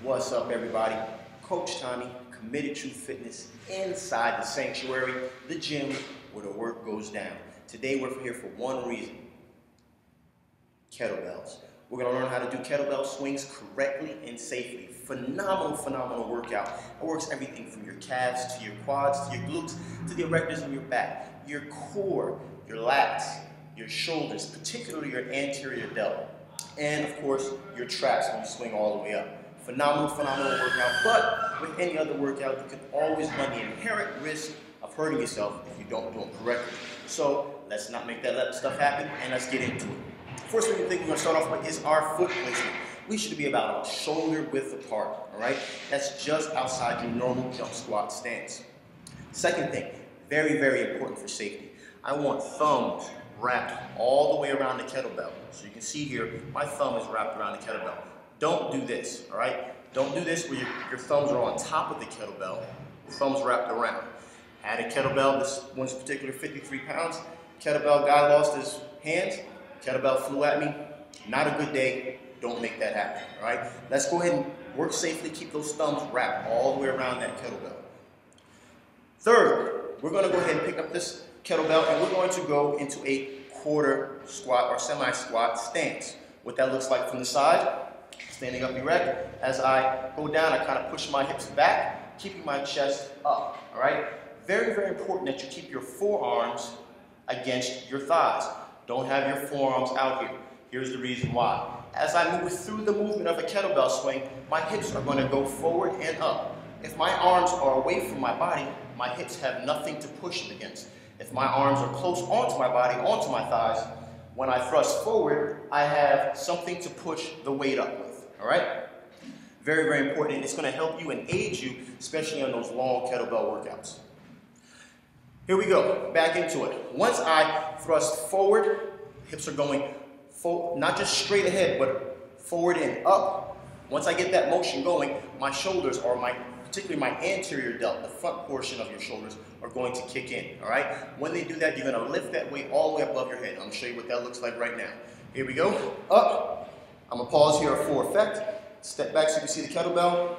What's up, everybody? Coach Tommy, Committed True Fitness, inside the sanctuary, the gym where the work goes down. Today we're here for one reason: kettlebells. We're going to learn how to do kettlebell swings correctly and safely. Phenomenal workout. It works everything from your calves to your quads to your glutes to the erectors in your back, your core, your lats, your shoulders, particularly your anterior delt, and of course your traps when you swing all the way up. Phenomenal workout, but with any other workout, you can always run the inherent risk of hurting yourself if you don't do them correctly. So let's not make that stuff happen, and let's get into it. First thing we're going to start off with is our foot placement. We should be about a shoulder width apart, all right? That's just outside your normal jump squat stance. Second thing, very important for safety. I want thumbs wrapped all the way around the kettlebell. So you can see here, my thumb is wrapped around the kettlebell. Don't do this, all right? Don't do this where your thumbs are on top of the kettlebell, thumbs wrapped around. Had a kettlebell, this one's particular 53 pounds. Kettlebell guy lost his hands, kettlebell flew at me. Not a good day, don't make that happen, all right? Let's go ahead and work safely, keep those thumbs wrapped all the way around that kettlebell. Third, we're gonna go ahead and pick up this kettlebell and we're going to go into a quarter squat or semi-squat stance. What that looks like from the side, standing up erect. As I go down, I kind of push my hips back, keeping my chest up, all right? Very important that you keep your forearms against your thighs. Don't have your forearms out here. Here's the reason why. As I move through the movement of a kettlebell swing, my hips are going to go forward and up. If my arms are away from my body, my hips have nothing to push it against. If my arms are close onto my body, onto my thighs, when I thrust forward, I have something to push the weight up with, all right? Very important, and it's going to help you and aid you, especially on those long kettlebell workouts. Here we go, back into it. Once I thrust forward, hips are going forward, not just straight ahead, but forward and up. Once I get that motion going, my shoulders, or particularly my anterior delt, the front portion of your shoulders, are going to kick in, all right? When they do that, you're going to lift that weight all the way above your head. I'm going to show you what that looks like right now. Here we go, up. I'm going to pause here for effect. Step back so you can see the kettlebell.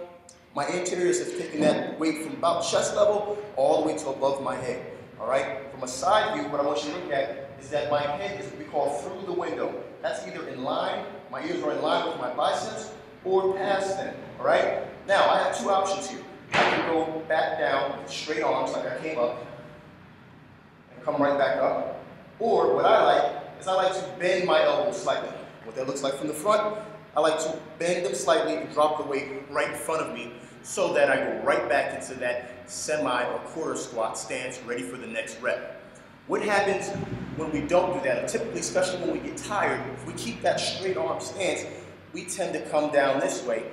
My anteriors have taken that weight from about chest level all the way to above my head, all right? From a side view, what I want you to look at is that my head is what we call through the window. That's either in line, my ears are in line with my biceps, or past them, all right? Now, I have two options here. I can go back down with straight arms like I came up and come right back up. Or what I like is I like to bend my elbows slightly. What that looks like from the front, I like to bend them slightly and drop the weight right in front of me so that I go right back into that semi or quarter squat stance ready for the next rep. What happens when we don't do that, and typically, especially when we get tired, if we keep that straight arm stance, we tend to come down this way,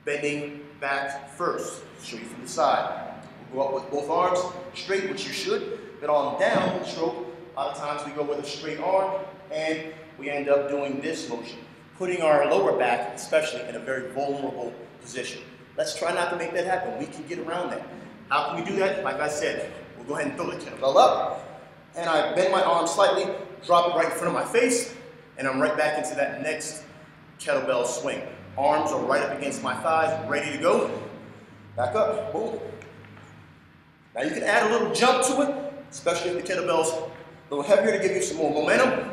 bending back first. Show you from the side. We'll go up with both arms straight, which you should, but on down stroke, a lot of times we go with a straight arm, and we end up doing this motion, putting our lower back, especially, in a very vulnerable position. Let's try not to make that happen. We can get around that. How can we do that? Like I said, we'll go ahead and throw the kettlebell up, and I bend my arm slightly, drop it right in front of my face, and I'm right back into that next kettlebell swing. Arms are right up against my thighs, ready to go. Back up, boom. Now you can add a little jump to it, especially if the kettlebell's a little heavier to give you some more momentum.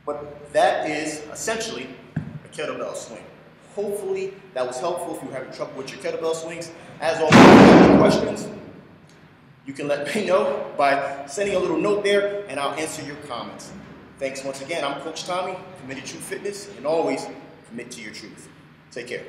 But that is essentially a kettlebell swing. Hopefully that was helpful if you're having trouble with your kettlebell swings. As always, if you have any questions, you can let me know by sending a little note there, and I'll answer your comments. Thanks once again. I'm Coach Tommy, Committed True Fitness, and always commit to your truth. Take care.